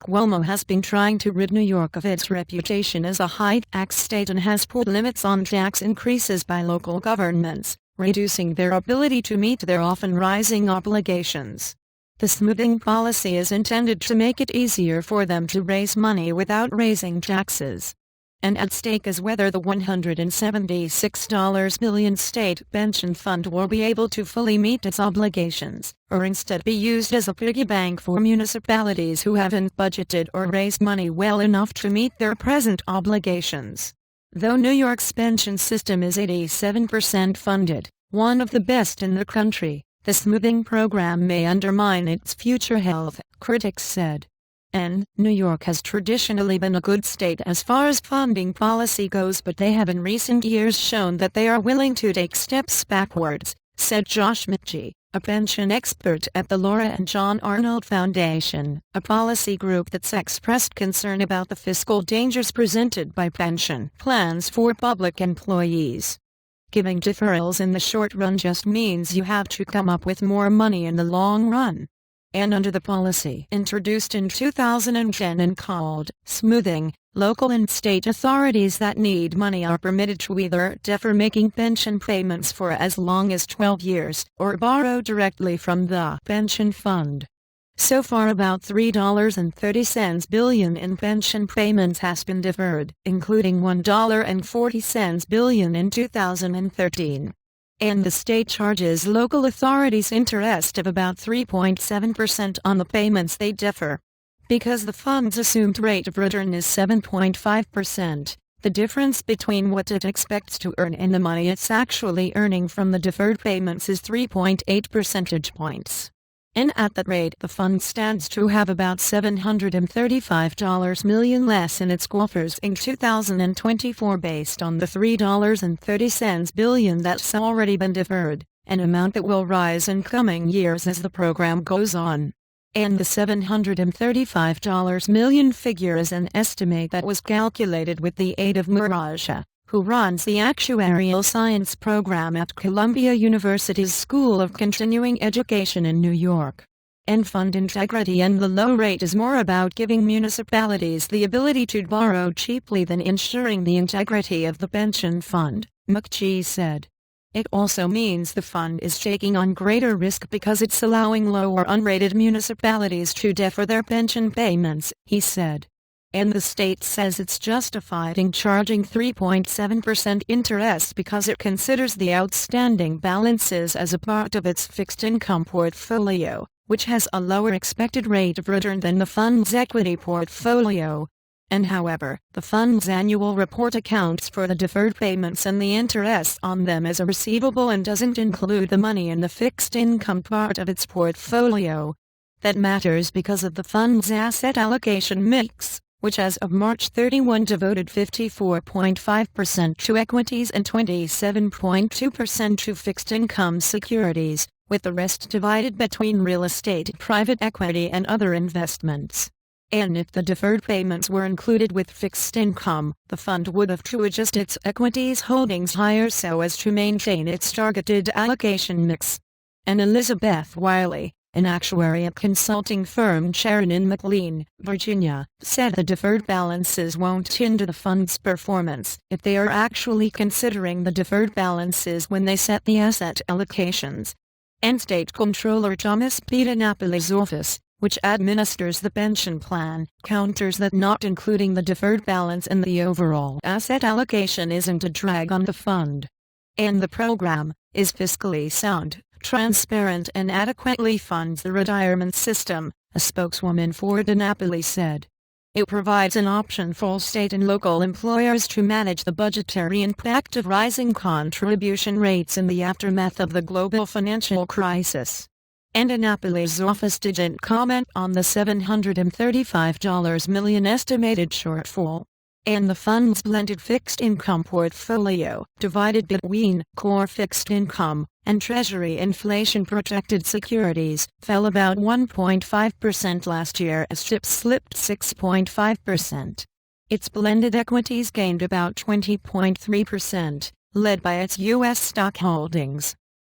Cuomo has been trying to rid New York of its reputation as a high-tax state and has put limits on tax increases by local governments, reducing their ability to meet their often rising obligations. The smoothing policy is intended to make it easier for them to raise money without raising taxes. And at stake is whether the $176 billion state pension fund will be able to fully meet its obligations, or instead be used as a piggy bank for municipalities who haven't budgeted or raised money well enough to meet their present obligations. Though New York's pension system is 87% funded, one of the best in the country, the smoothing program may undermine its future health, critics said. New York has traditionally been a good state as far as funding policy goes, but they have in recent years shown that they are willing to take steps backwards, said Josh McGee, a pension expert at the Laura and John Arnold Foundation, a policy group that's expressed concern about the fiscal dangers presented by pension plans for public employees. Giving deferrals in the short run just means you have to come up with more money in the long run. And under the policy introduced in 2010 and called smoothing, local and state authorities that need money are permitted to either defer making pension payments for as long as 12 years or borrow directly from the pension fund. So far about $3.30 billion in pension payments has been deferred, including $1.40 billion in 2013. And the state charges local authorities interest of about 3.7% on the payments they defer. Because the fund's assumed rate of return is 7.5%, the difference between what it expects to earn and the money it's actually earning from the deferred payments is 3.8 percentage points. And at that rate, the fund stands to have about $735 million less in its coffers in 2024 based on the $3.30 billion that's already been deferred, an amount that will rise in coming years as the program goes on. And the $735 million figure is an estimate that was calculated with the aid of Murasha, who runs the actuarial science program at Columbia University's School of Continuing Education in New York. And fund integrity and the low rate is more about giving municipalities the ability to borrow cheaply than ensuring the integrity of the pension fund, McGee said. It also means the fund is taking on greater risk because it's allowing low or unrated municipalities to defer their pension payments, he said. And the state says it's justified in charging 3.7% interest because it considers the outstanding balances as a part of its fixed income portfolio, which has a lower expected rate of return than the fund's equity portfolio. And however, the fund's annual report accounts for the deferred payments and the interest on them as a receivable and doesn't include the money in the fixed income part of its portfolio. That matters because of the fund's asset allocation mix, which as of March 31 devoted 54.5% to equities and 27.2% to fixed income securities, with the rest divided between real estate, private equity and other investments. And if the deferred payments were included with fixed income, the fund would have to adjust its equities holdings higher so as to maintain its targeted allocation mix. And Elizabeth Wiley, an actuary at consulting firm Sharon in McLean, Virginia, said the deferred balances won't hinder the fund's performance if they are actually considering the deferred balances when they set the asset allocations. And State Comptroller Thomas P. DiNapoli's office, which administers the pension plan, counters that not including the deferred balance in the overall asset allocation isn't a drag on the fund. And the program is fiscally sound, transparent and adequately funds the retirement system, a spokeswoman for DiNapoli said. It provides an option for state and local employers to manage the budgetary impact of rising contribution rates in the aftermath of the global financial crisis. And DiNapoli's office didn't comment on the $735 million estimated shortfall. And the fund's blended fixed income portfolio, divided between core fixed income and Treasury inflation-protected securities, fell about 1.5% last year as chips slipped 6.5%. Its blended equities gained about 20.3%, led by its U.S. stock holdings.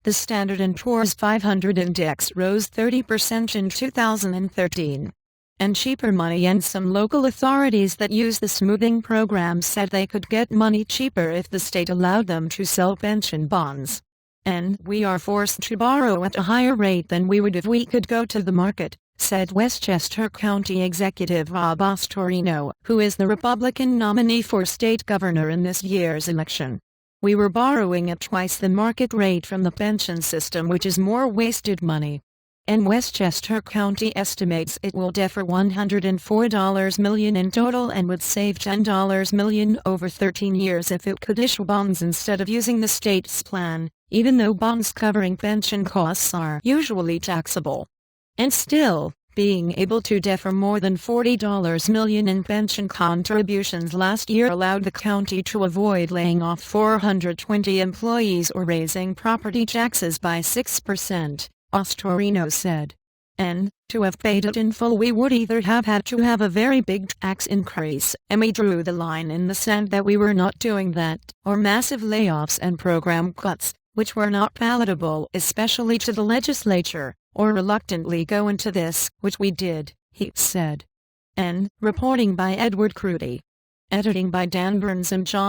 The Standard & Poor's 500 index rose 30% in 2013. and cheaper money, and some local authorities that use the smoothing program said they could get money cheaper if the state allowed them to sell pension bonds. And we are forced to borrow at a higher rate than we would if we could go to the market, said Westchester County Executive Rob Astorino, who is the Republican nominee for state governor in this year's election. We were borrowing at twice the market rate from the pension system, which is more wasted money. And Westchester County estimates it will defer $104 million in total and would save $10 million over 13 years if it could issue bonds instead of using the state's plan, even though bonds covering pension costs are usually taxable. And still, being able to defer more than $40 million in pension contributions last year allowed the county to avoid laying off 420 employees or raising property taxes by 6%. Astorino said. And, to have paid it in full, we would either have had to have a very big tax increase, and we drew the line in the sand that we were not doing that, or massive layoffs and program cuts, which were not palatable especially to the legislature, or reluctantly go into this, which we did, he said. And, reporting by Edward Crudy. Editing by Dan Burns and John